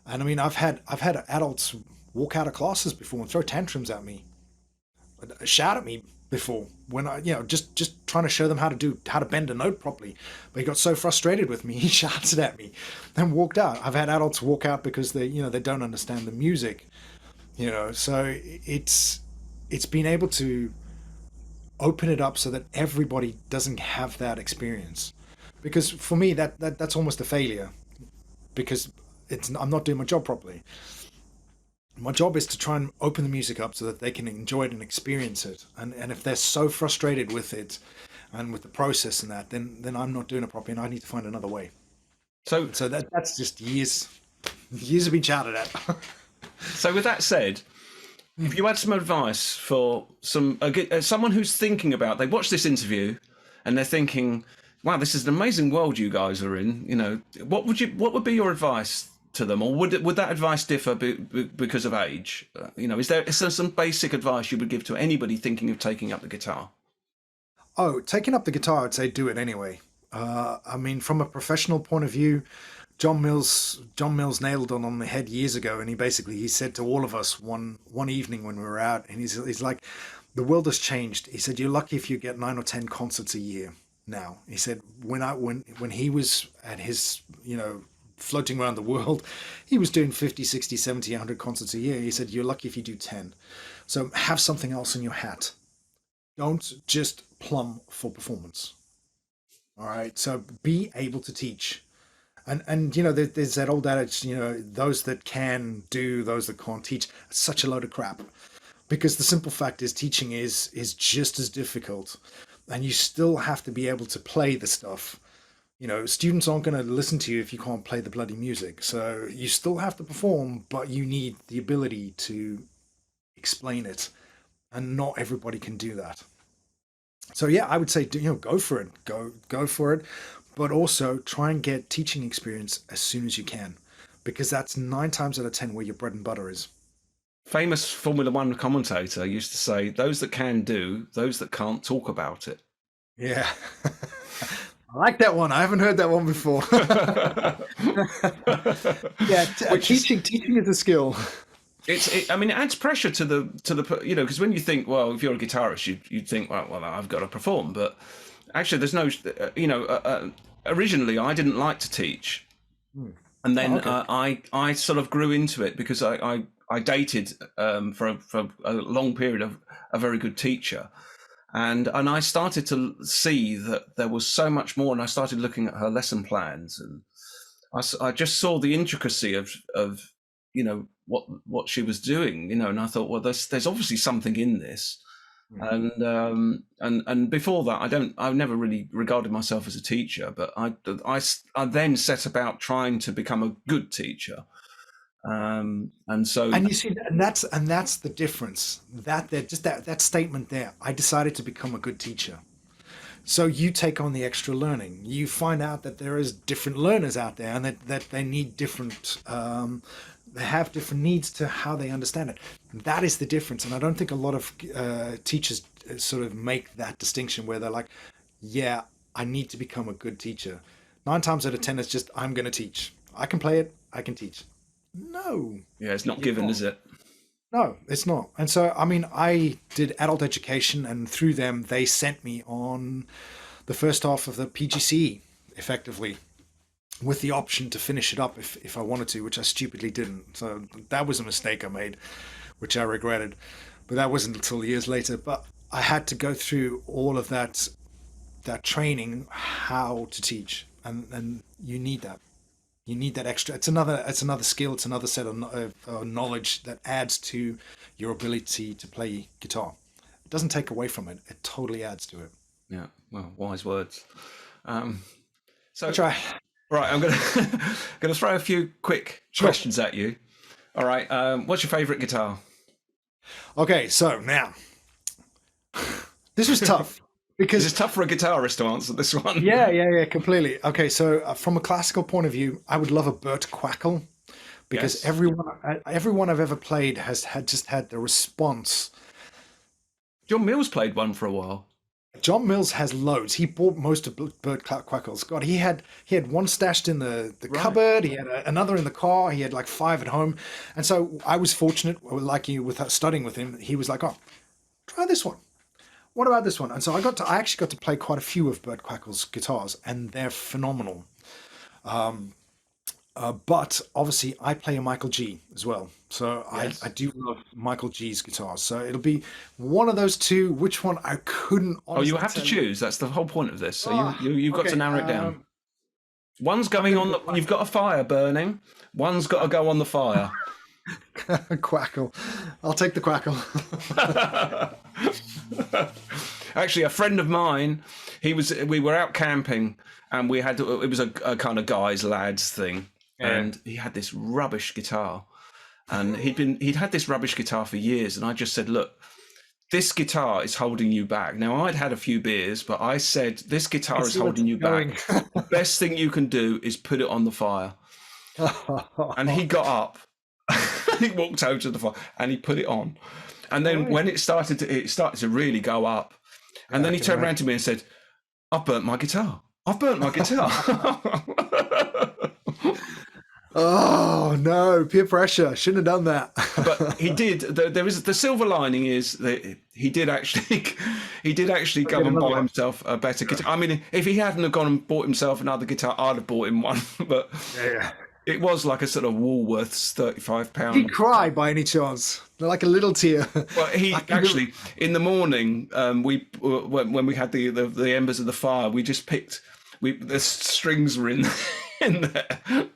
And I mean, I've had adults walk out of classes before and throw tantrums at me, shout at me before when I, just trying to show them how to bend a note properly. But he got so frustrated with me, he shouted at me, then walked out. I've had adults walk out because they don't understand the music. So it's being able to open it up so that everybody doesn't have that experience. Because for me, that's almost a failure because I'm not doing my job properly. My job is to try and open the music up so that they can enjoy it and experience it. And if they're so frustrated with it and with the process and that, then I'm not doing it properly, and I need to find another way. So, So that's just years have been shouted at. so with that said, if you had some advice for someone who's thinking about, they watch this interview and they're thinking, wow, this is an amazing world you guys are in. What would be your advice to them, or would that advice differ because of age? Is there some basic advice you would give to anybody thinking of taking up the guitar? Oh, taking up the guitar, I'd say do it anyway. I mean, from a professional point of view, John Mills nailed it on the head years ago, and he said to all of us one evening when we were out, and he's like, the world has changed. He said, you're lucky if you get 9 or 10 concerts a year now. He said when he was at his floating around the world, he was doing 50, 60, 70, 100 concerts a year. He said, you're lucky if you do 10. So have something else in your hat. Don't just plumb for performance. All right. So be able to teach. And there's that old adage, those that can do, those that can't teach. It's such a load of crap. Because the simple fact is teaching is just as difficult. And you still have to be able to play the stuff. Students aren't going to listen to you if you can't play the bloody music. So you still have to perform, but you need the ability to explain it. And not everybody can do that. So yeah, I would say, go for it. Go for it. But also try and get teaching experience as soon as you can, because that's 9 times out of 10 where your bread and butter is. Famous Formula One commentator used to say, "Those that can do, those that can't talk about it." Yeah. I like that one. I haven't heard that one before. Yeah, teaching is a skill. I mean, it adds pressure to the because when you think, well, if you're a guitarist, you'd think, well, I've got to perform, but actually, there's no, originally I didn't like to teach, and then I sort of grew into it because I dated for a long period of a very good teacher. And I started to see that there was so much more, and I started looking at her lesson plans, and I just saw the intricacy of what she was doing, and I thought, well, there's obviously something in this. And before that, I've never really regarded myself as a teacher, but I then set about trying to become a good teacher. And you see, and that's the difference. That statement there. I decided to become a good teacher. So you take on the extra learning. You find out that there is different learners out there, and that they need different. They have different needs to how they understand it. That is the difference, and I don't think a lot of teachers sort of make that distinction where they're like, "Yeah, I need to become a good teacher." 9 times out of 10, it's just I'm going to teach. I can play it. I can teach. No. Yeah, it's not given, is it? No, it's not. And so, I mean, I did adult education, and through them, they sent me on the first half of the PGCE, effectively, with the option to finish it up if I wanted to, which I stupidly didn't. So that was a mistake I made, which I regretted. But that wasn't until years later. But I had to go through all of that training, how to teach, and you need that. You need that extra. It's another skill. It's another set of knowledge that adds to your ability to play guitar. It doesn't take away from it. It totally adds to it. Yeah. Well, wise words. So I try. Right, I'm gonna throw a few quick questions at you. All right. What's your favorite guitar? Okay, so now this was tough. Because it's tough for a guitarist to answer this one. Yeah, completely. Okay, so from a classical point of view, I would love a Burt Quackle, because everyone I've ever played has had the response. John Mills played one for a while. John Mills has loads. He bought most of Burt Quackle's. God, he had one stashed in the Right. cupboard. He had another in the car. He had like five at home. And so I was fortunate, like you, with studying with him. He was like, "Oh, try this one. What about this one?" And so I actually got to play quite a few of Burt Quackle's guitars, and they're phenomenal. But obviously, I play a Michael G as well. So I Yes. do love Michael G's guitars. So it'll be one of those two. Which one I couldn't Oh, you honestly have to tell you. choose. That's the whole point of this. So Ah, you've got to okay. narrow it down. One's I'm going gonna on go the. You've got a fire burning. One's got to go on the fire. Quackle. I'll take the Quackle. Actually, a friend of mine, we were out camping, and it was a kind of guys lads thing, Yeah. and he had this rubbish guitar, and he'd had this rubbish guitar for years, and I just said, look, this guitar is holding you back. Now, I'd had a few beers, but I said, this guitar is See what's holding you going. back. The best thing you can do is put it on the fire. And he got up, he walked over to the fire, and he put it on. And then Right. when it started to really go up, and then I he can turned around imagine. to me and said, I've burnt my guitar. I've burnt my guitar. Oh no, peer pressure. Shouldn't have done that. But he did. There is the silver lining is that he did actually go Get and another buy one. himself a better guitar. I mean, if he hadn't have gone and bought himself another guitar, I'd have bought him one. But Yeah. it was like a sort of Woolworths £35. Did he cry by any chance? Like a little tear. Well, he I can do- actually in the morning, when we had the embers of the fire, we just picked. The strings were in in there.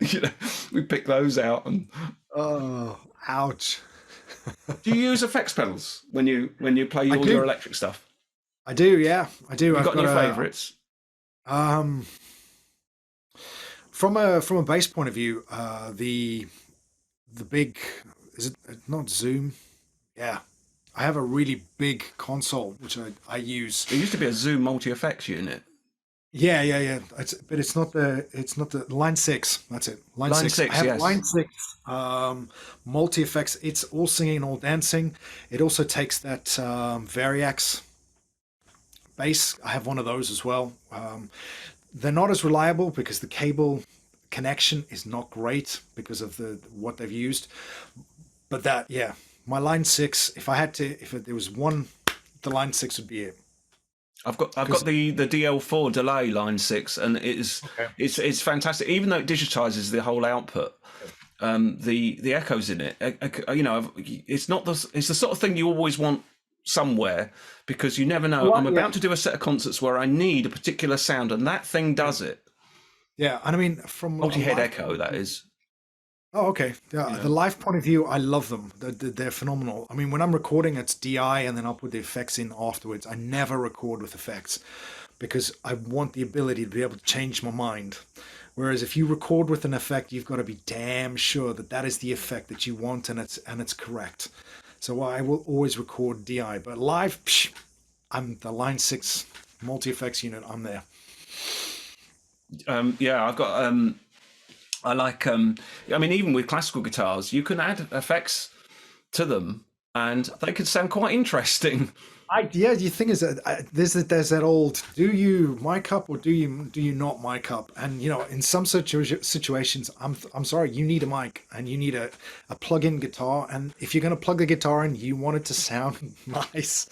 We picked those out. And Oh, ouch. do you use effects pedals when you play all do. your electric stuff? I do, yeah. I do. You've got any favourites? Um, from a bass point of view, the big, is it not Zoom? Yeah. I have a really big console which I use. There used to be a Zoom multi-effects unit. Yeah. It's not the line six. That's it. Line Line six. six, I have yes. line six. Multi effects. It's all singing, all dancing. It also takes that Variax bass. I have one of those as well. They're not as reliable because the cable connection is not great because of what they've used. But yeah, my line six. If there was one, the line six would be it. I've got the DL4 delay line 6, and it's fantastic. Even though it digitizes the whole output, the echoes in it, it's the sort of thing you always want somewhere, because you never know. Well, I'm yeah. about to do a set of concerts where I need a particular sound, and that thing does it. Yeah, and I mean from a Multi-head live echo, that is. Oh, okay. Yeah, the live point of view, I love them. They're phenomenal. I mean, when I'm recording, it's DI, and then I'll put the effects in afterwards. I never record with effects because I want the ability to be able to change my mind. Whereas if you record with an effect, you've got to be damn sure that that is the effect that you want, and it's correct. So I will always record DI, but live, I'm the line six multi effects unit. I'm there. Yeah, I've got. I like. I mean, even with classical guitars, you can add effects to them, and they can sound quite interesting. The thing is that there's that old, do you mic up or do you not mic up? And in some situations, I'm sorry, you need a mic and you need a plug-in guitar, and if you're going to plug the guitar in, you want it to sound nice,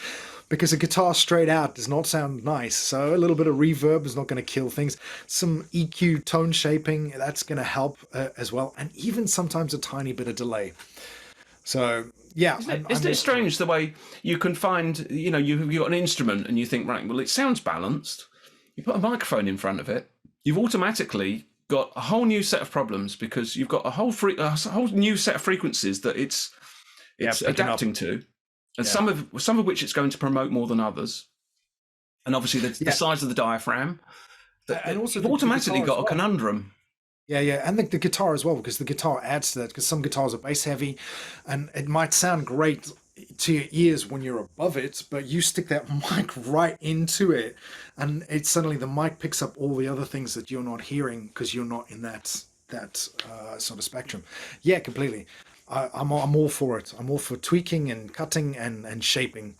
because a guitar straight out does not sound nice. So a little bit of reverb is not going to kill things. Some EQ tone shaping, that's going to help as well, and even sometimes a tiny bit of delay. So yeah, Isn't it strange the way you can find, you've got an instrument and you think, right, well, it sounds balanced. You put a microphone in front of it, you've automatically got a whole new set of problems, because you've got a whole new set of frequencies that it's adapting to, and some of which it's going to promote more than others. And obviously the size of the diaphragm, and also you've automatically got a conundrum. Yeah, and the guitar as well, because the guitar adds to that, because some guitars are bass heavy, and it might sound great to your ears when you're above it, but you stick that mic right into it, and it's suddenly the mic picks up all the other things that you're not hearing because you're not in that sort of spectrum. Yeah, completely. I'm all for it. I'm all for tweaking and cutting and shaping.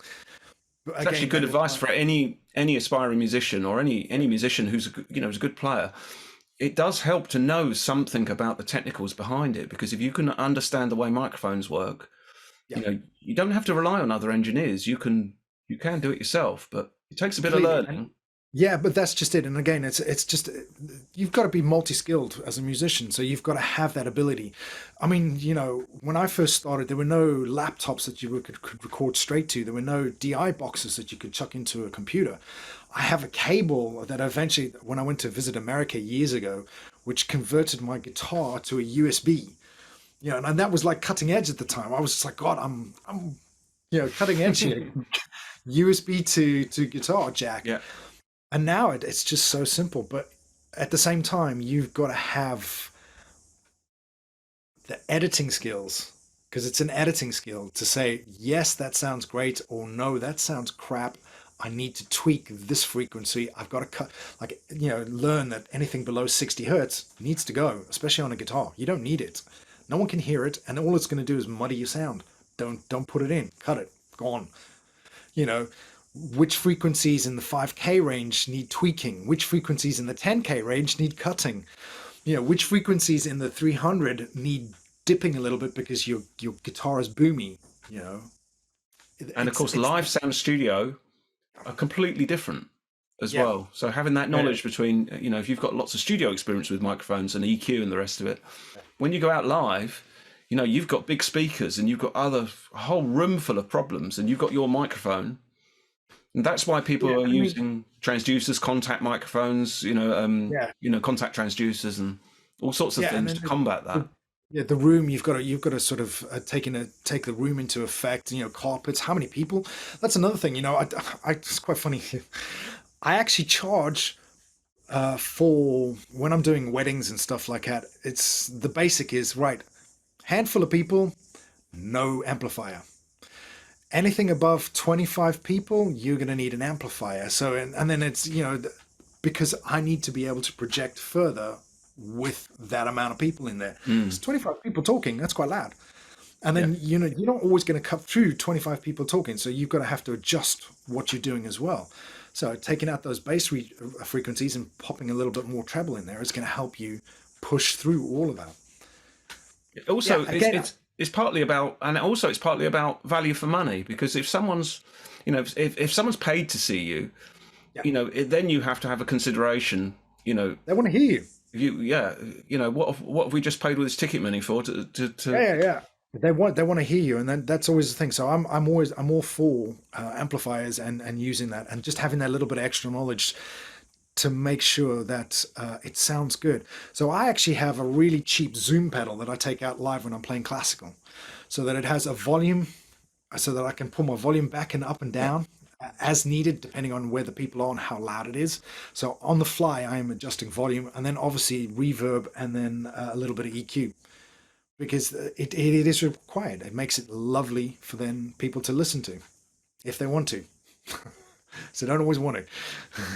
It's actually good advice for any any aspiring musician or any musician who's who's a good player, it does help to know something about the technicals behind it, because if you can understand the way microphones work, Yeah. you don't have to rely on other engineers. You can do it yourself, but it takes a bit of Completely. learning. Yeah, but that's just it. And again, it's just you've got to be multi-skilled as a musician, so you've got to have that ability. I mean, when I first started, there were no laptops that you could record straight to. There were no DI boxes that you could chuck into a computer. I have a cable that eventually, when I went to visit America years ago, which converted my guitar to a USB. And that was like cutting edge at the time. I was just like, God, I'm cutting edge here. USB to guitar jack. Yeah. And now it's just so simple. But at the same time, you've got to have the editing skills, because it's an editing skill to say, yes, that sounds great, or no, that sounds crap. I need to tweak this frequency. I've got to cut, learn that anything below 60 hertz needs to go, especially on a guitar. You don't need it. No one can hear it, and all it's going to do is muddy your sound. Don't put it in. Cut it. Gone. Which frequencies in the 5K range need tweaking, which frequencies in the 10K range need cutting, which frequencies in the 300 need dipping a little bit because your guitar is boomy. And of course, live sound studio are completely different as well. So having that knowledge between, if you've got lots of studio experience with microphones and EQ and the rest of it, when you go out live, you've got big speakers and you've got a whole room full of problems, and you've got your microphone. And that's why people are using transducers, contact microphones, contact transducers, and all sorts of things to combat that. The room, you've got to sort of take the room into effect. Carpets. How many people? That's another thing. It's quite funny. I actually charge for when I'm doing weddings and stuff like that. It's the basic is right. Handful of people, no amplifier. Anything above 25 people, you're going to need an amplifier. So, and then it's, because I need to be able to project further with that amount of people in there. It's 25 people talking, that's quite loud. And then, you're not always going to cut through 25 people talking. So you've got to have to adjust what you're doing as well. So taking out those bass frequencies and popping a little bit more treble in there is going to help you push through all of that. Also, it's partly about, and also it's partly about value for money, because if someone's, if someone's paid to see you, then you have to have a consideration, they want to hear you. What have we just paid all this ticket money for? They want to hear you, and then that's always the thing. So I'm all for amplifiers and using that, and just having that little bit of extra knowledge to make sure that it sounds good. So I actually have a really cheap Zoom pedal that I take out live when I'm playing classical, so that it has a volume, so that I can pull my volume back and up and down as needed, depending on where the people are and how loud it is. So on the fly, I am adjusting volume, and then obviously reverb, and then a little bit of EQ, because it is required. It makes it lovely for then people to listen to, if they want to. So don't always want it.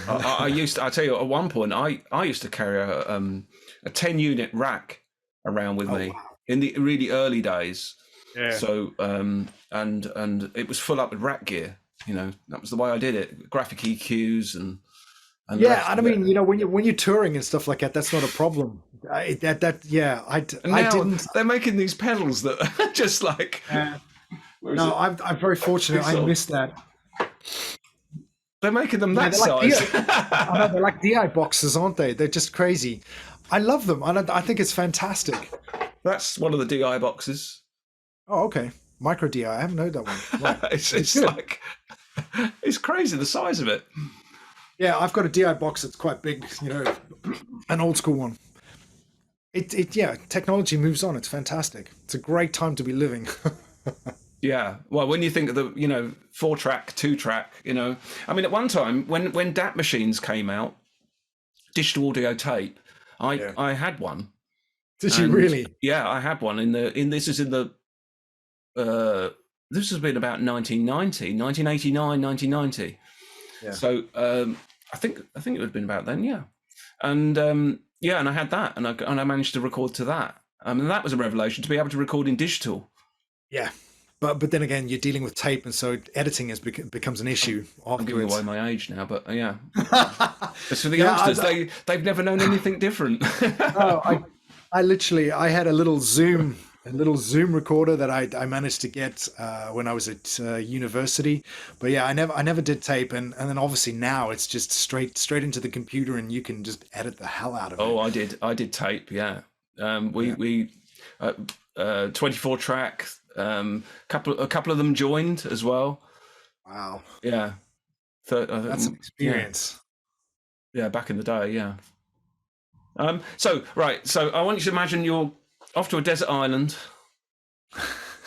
I tell you, at one point, I used to carry a 10-unit rack around with me in the really early days. Yeah. So and it was full up with rack gear. That was the way I did it. Graphic EQs and I mean, when you're touring and stuff like that, that's not a problem. I didn't. They're making these pedals that are just like. No, I'm very fortunate. I missed that. They're making them that size. I know, they're like DI boxes, aren't they? They're just crazy. I love them. I think it's fantastic. That's one of the DI boxes. Oh, okay. Micro DI. I haven't heard that one. Right. it's like, it's crazy, the size of it. Yeah, I've got a DI box that's quite big, an old school one. Technology moves on. It's fantastic. It's a great time to be living. Yeah, well, when you think of the, 4-track, 2-track, I mean, at one time when DAT machines came out, digital audio tape, I had one. Did you really? Yeah, I had one this has been about 1989, 1990. Yeah. So I think it would have been about then, yeah. And and I had that, and I managed to record to that. And that was a revelation, to be able to record in digital. Yeah. but then again, you're dealing with tape, and so editing becomes an issue I'm giving afterwards. away my age now, but yeah. As for the Yeah, youngsters, they've never known anything different. no, I literally I had a little Zoom recorder that I managed to get when I was at university. But yeah, I never did tape, and then obviously now it's just straight into the computer, and you can just edit the hell out of it. Oh, I did tape. Yeah, we 24 track. A couple of them joined as well. Wow, Yeah, that's an experience. Yeah, back in the day. Yeah. So I want you to imagine you're off to a desert island.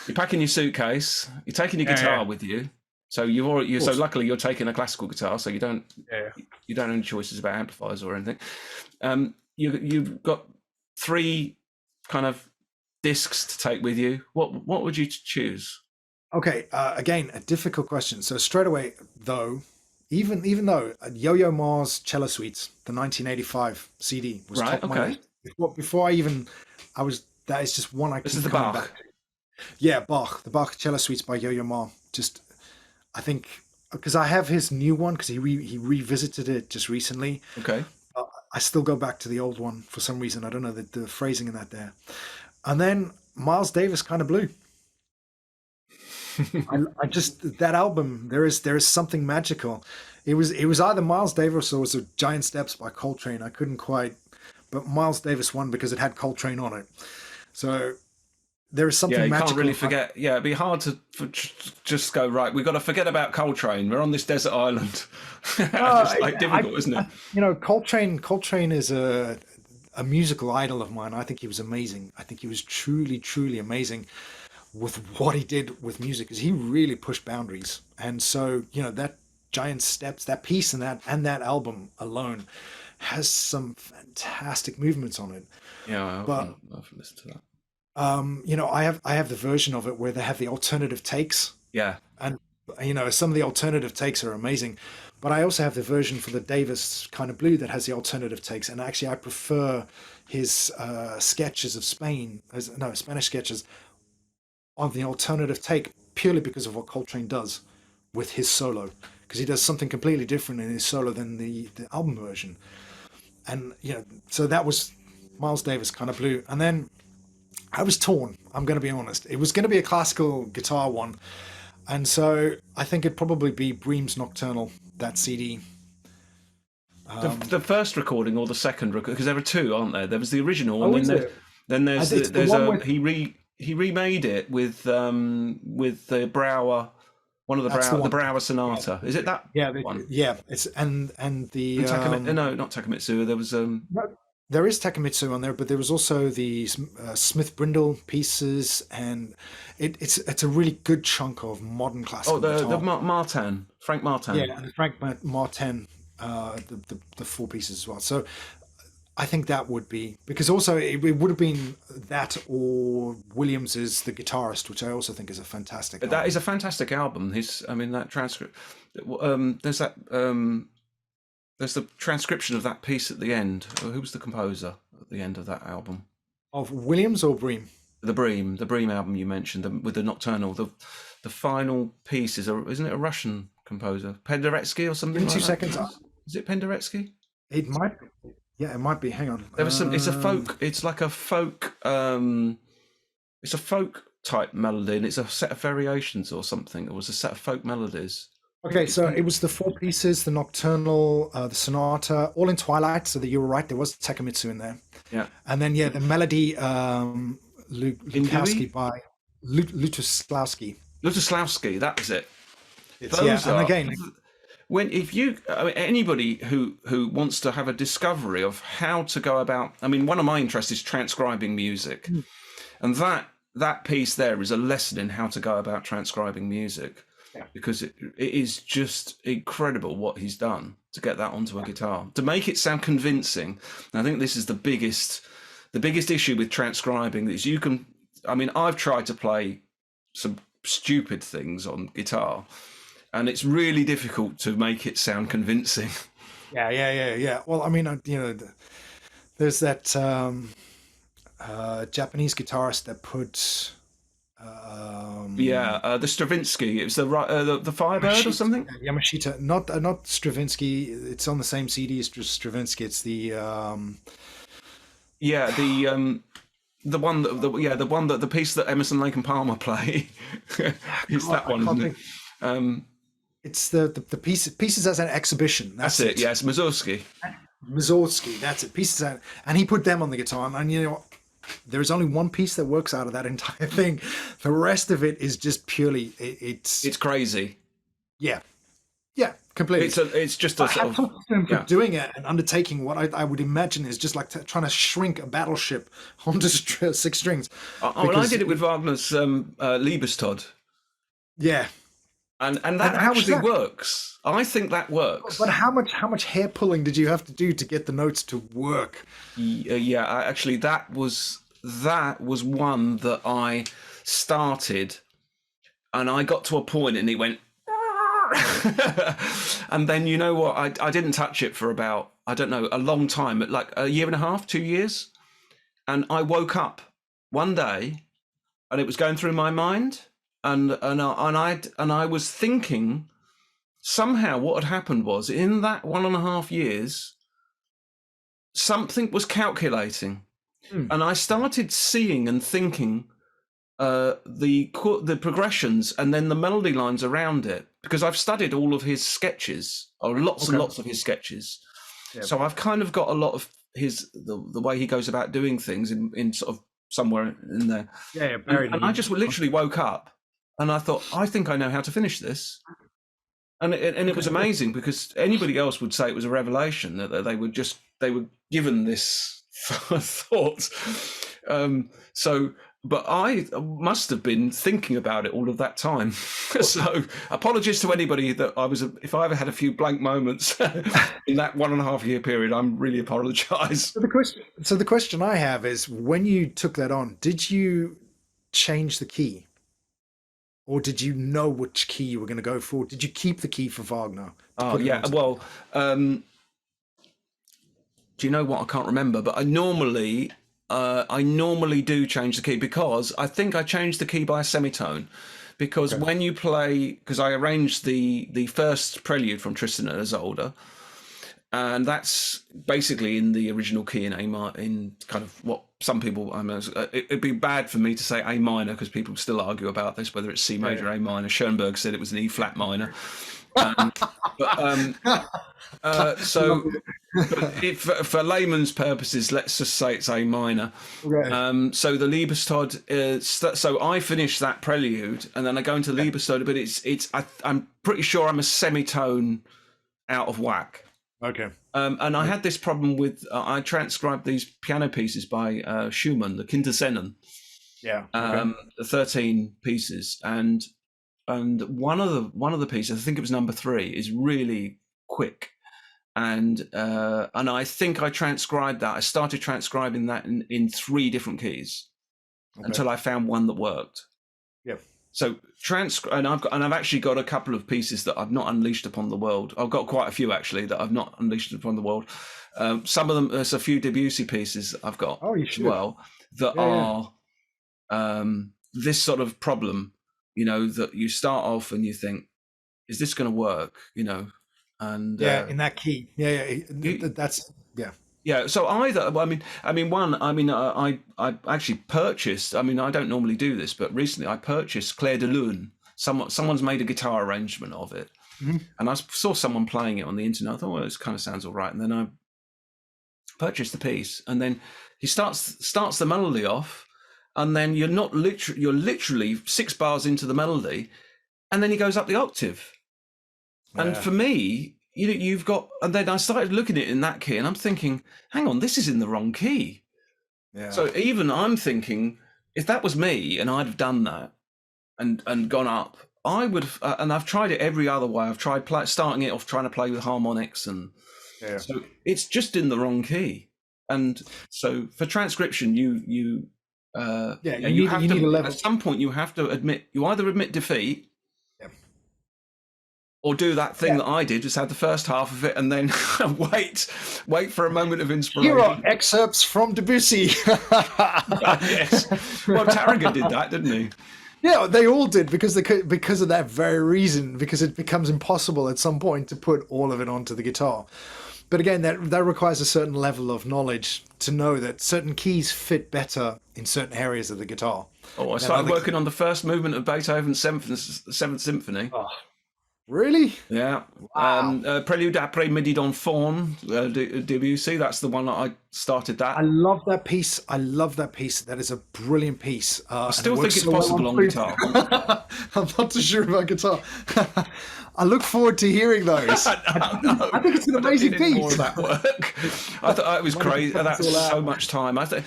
You're packing your suitcase. You're taking your guitar with you. So so luckily you're taking a classical guitar, so you don't have any choices about amplifiers or anything. You've got 3 kind of discs to take with you. What would you choose? Okay, again, a difficult question. So straight away, though, even though Yo-Yo Ma's Cello Suites, the 1985 CD, was Right, top of my list. Before that is just one I This keep is the coming Bach. back to. Yeah, the Bach Cello Suites by Yo-Yo Ma. Just, I think, because I have his new one, because he revisited it just recently. Okay. I still go back to the old one for some reason. I don't know the phrasing in that there. And then Miles Davis Kind of Blue. I just that album, there is something magical. It was either Miles Davis or it was Giant Steps by Coltrane. I couldn't quite, but Miles Davis won because it had Coltrane on it. So there is something you magical. Can't really forget. Yeah, it'd be hard to just go, right, we've got to forget about Coltrane. We're on this desert island. It's difficult, isn't it? Coltrane is a musical idol of mine. I think he was amazing. I think he was truly amazing with what he did with music, because he really pushed boundaries. And so, that Giant Steps, that piece and that album alone has some fantastic movements on it. Yeah, I often listen to that. I have the version of it where they have the alternative takes. Yeah. And some of the alternative takes are amazing, but I also have the version for the Davis Kind of Blue that has the alternative takes. And actually I prefer his sketches of Spanish sketches on the alternative take, purely because of what Coltrane does with his solo, because he does something completely different in his solo than the album version. And so that was Miles Davis Kind of Blue. And then I was torn, I'm going to be honest. It was going to be a classical guitar one, and so I think it'd probably be Bream's Nocturnal, that CD. The first recording or the second recording, because there are 2, aren't there? There was the original, Oh, and then there's he remade it with the Brouwer, one of the Brouwer Sonata. Is it that one? Yeah. It's and the no, not Takamitsu. There was there is Takamitsu on there, but there was also the Smith Brindle pieces, and it's a really good chunk of modern classical guitar. The Martin, Frank Martin. Yeah, and the Frank Martin, the 4 pieces as well. So I think that would be, because also it would have been that or Williams's The Guitarist, which I also think is a fantastic album. That is a fantastic album. That transcript. There's the transcription of that piece at the end. Who was the composer at the end of that album? Of Williams or Bream? The Bream album you mentioned, with the Nocturnal. The final piece isn't it a Russian composer, Penderecki or something? Give me 2 seconds. Is it Penderecki? It might be. Yeah, it might be. Hang on. There was some. It's a folk. It's like a folk. It's a folk type melody, and it's a set of variations or something. It was a set of folk melodies. Okay, so it was the 4 pieces: the Nocturnal, the Sonata, all in twilight. So that you were right, there was Takamitsu in there. Yeah, and then the melody, Lukowski by Lutoslawski. Lutoslawski, that was it. And again, anybody who wants to have a discovery of how to go about. I mean, one of my interests is transcribing music, and that piece there is a lesson in how to go about transcribing music. Yeah. Because it is just incredible what he's done to get that onto a guitar, to make it sound convincing. And I think this is the biggest issue with transcribing is I've tried to play some stupid things on guitar, and it's really difficult to make it sound convincing. Yeah. Well, I mean, there's that Japanese guitarist that put The Stravinsky. It was the Firebird or something. Yamashita, not Stravinsky. It's on the same CD as Stravinsky. It's the Yeah, the one that the one that the piece that Emerson, Lake and Palmer play. It's that one, isn't it? It's the pieces as an exhibition. That's it. Yes, Mussorsky. Mussorsky. That's it. Pieces as, and he put them on the guitar. And you know what? There's only one piece that works out of that entire thing. The rest of it is just purely it's crazy. Yeah, completely. It's just a sort of for doing it and undertaking what I would imagine is just like trying to shrink a battleship onto 6 strings. I did it with Wagner's Liebestod. Yeah. And that actually works. I think that works. But how much hair pulling did you have to do to get the notes to work? Actually, that was one that I started, and I got to a point, and he went, and then you know what? I didn't touch it for about, I don't know, a long time, like a year and a half, 2 years, and I woke up one day, and it was going through my mind. And I was thinking somehow what had happened was in that 1.5 years, something was calculating, and I started seeing and thinking the progressions and then the melody lines around it, because I've studied all of his sketches, or lots and lots of his sketches. Yeah. So I've kind of got a lot of the way he goes about doing things in sort of somewhere in there. Yeah, and I just literally woke up. And I thought, I think I know how to finish this. And it was amazing, because anybody else would say it was a revelation, that they were given this thought. But I must have been thinking about it all of that time. So apologies to anybody that if I ever had a few blank moments in that 1.5 year period, I'm really apologize. So the question I have is, when you took that on, did you change the key? Or did you know which key you were going to go for? Did you keep the key for Wagner? Oh, yeah. Well, do you know what? I can't remember, but I normally do change the key, because I think I changed the key by a semitone. Because when you play, because I arranged the first prelude from Tristan and Isolde, and that's basically in the original key in A minor, in kind of what some people, it'd be bad for me to say A minor, because people still argue about this, whether it's C major, A minor. Schoenberg said it was an E flat minor. For layman's purposes, let's just say it's A minor. Okay. So the Liebestod, so I finish that prelude, and then I go into Liebestod, but I'm pretty sure I'm a semitone out of whack. Okay. And I had this problem with I transcribed these piano pieces by Schumann, the Kinderszenen. Yeah. The 13 pieces, and one of the pieces, I think it was number 3, is really quick, and I think I transcribed that. I started transcribing that in 3 different keys until I found one that worked. Yeah. So I've actually got a couple of pieces that I've not unleashed upon the world. I've got quite a few actually that I've not unleashed upon the world. Some of them, there's a few Debussy pieces I've got as well that are this sort of problem, that you start off and you think, is this going to work? And in that key, that's. Yeah, so either, I actually purchased, I don't normally do this, but recently I purchased Clair de Lune. Someone's made a guitar arrangement of it. Mm-hmm. And I saw someone playing it on the internet. I thought, well, this kind of sounds all right. And then I purchased the piece, and then he starts the melody off, and then you're literally 6 bars into the melody, and then he goes up the octave. Yeah. And for me, you've got, and then I started looking at it in that key, and I'm thinking, hang on, this is in the wrong key. Yeah. So even I'm thinking, if that was me and I'd have done that and gone up, I would have, and I've tried it every other way. I've tried starting it off trying to play with harmonics, and so it's just in the wrong key. And so for transcription, you have to, at some point you have to either admit defeat, or do that thing that I did, just have the first half of it and then wait for a moment of inspiration. Here are excerpts from Debussy. Yes. Well, Tarragon did that, didn't he? Yeah, they all did because of that very reason, because it becomes impossible at some point to put all of it onto the guitar. But again, that requires a certain level of knowledge to know that certain keys fit better in certain areas of the guitar. Oh, I than started other working on the first movement of Beethoven's Seventh Symphony. Oh, really? Yeah. Wow. Prelude après Midi dans Faune, Debussy. That's the one that I started I that. love that piece. I love that piece. That is a brilliant piece. I And it still think works it's so well possible on flute. guitar. I'm not too sure about guitar. I look forward to hearing those. I think it's an amazing I don't need any more piece. of that work. I thought it was crazy. That's all out. so much time. I think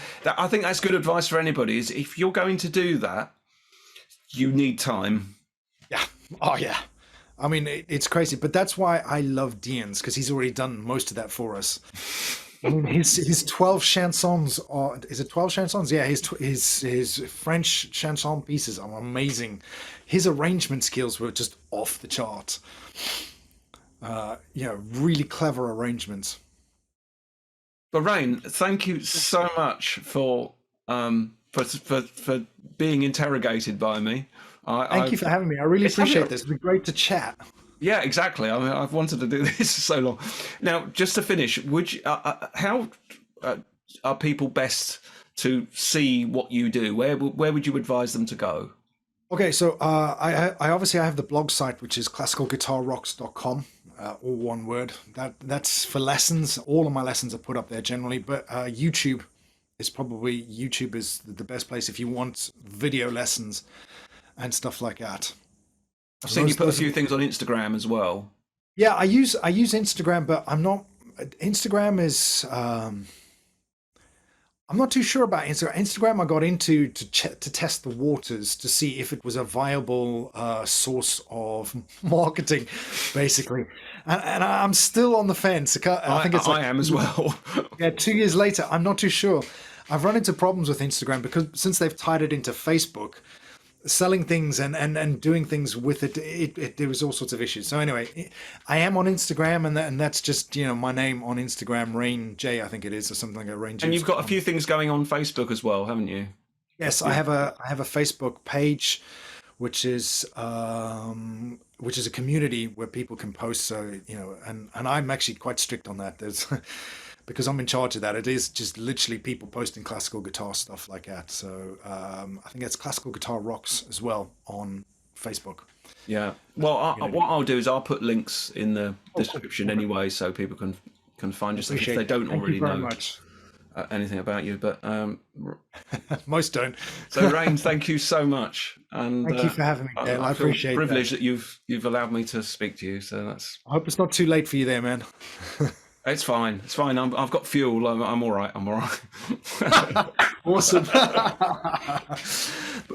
that's good advice for anybody. Is if you're going to do that, you need time. Yeah. Oh, yeah. I mean, it's crazy, but that's why I love Dyens, because he's already done most of that for us. I mean, his 12 chansons are, is it 12 chansons? Yeah, his French chanson pieces are amazing. His arrangement skills were just off the chart. Yeah, really clever arrangements. But Rhayn, thank you so much for being interrogated by me. Thank you for having me. I really appreciate this. It's been great to chat. Yeah, exactly. I mean, I've wanted to do this for so long. Now, just to finish, would you, how are people best to see what you do? Where would you advise them to go? Okay, so I obviously I have the blog site, which is classicalguitarrocks.com, all one word. That's for lessons. All of my lessons are put up there generally, but YouTube is the best place if you want video lessons and stuff like that. I've seen you put a few things on Instagram as well. Yeah, I use Instagram, but I'm not. Instagram is. I'm not too sure about Instagram. Instagram, I got into to test the waters to see if it was a viable source of marketing, basically. And I'm still on the fence. I think I am as well. Yeah, 2 years later, I'm not too sure. I've run into problems with Instagram because since they've tied it into Facebook, selling things and doing things with it, there was all sorts of issues. So anyway, I am on Instagram, and that's just my name on Instagram, Rhayn J, I think it is, or something like a Rhayn Jooste. And you've got a few things going on Facebook as well, haven't you? Yes, I have a Facebook page, which is a community where people can post. So and I'm actually quite strict on that. There's because I'm in charge of that. It is just literally people posting classical guitar stuff like that. So I think it's Classical Guitar Rocks as well on Facebook. Yeah. Well, what I'll do is I'll put links in the description anyway, so people can find you if they don't already know anything about you. But most don't. So Rhayn, thank you so much, and thank you for having me, Dale. I appreciate it. Privileged that you've allowed me to speak to you. So that's. I hope it's not too late for you there, man. It's fine. It's fine. I've got fuel. I'm all right. I'm all right. Awesome.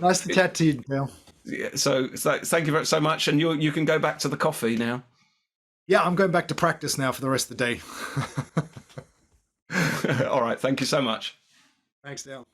Nice to chat to you, Dale. Yeah, so thank you so much, and you can go back to the coffee now. Yeah, I'm going back to practice now for the rest of the day. All right. Thank you so much. Thanks, Dale.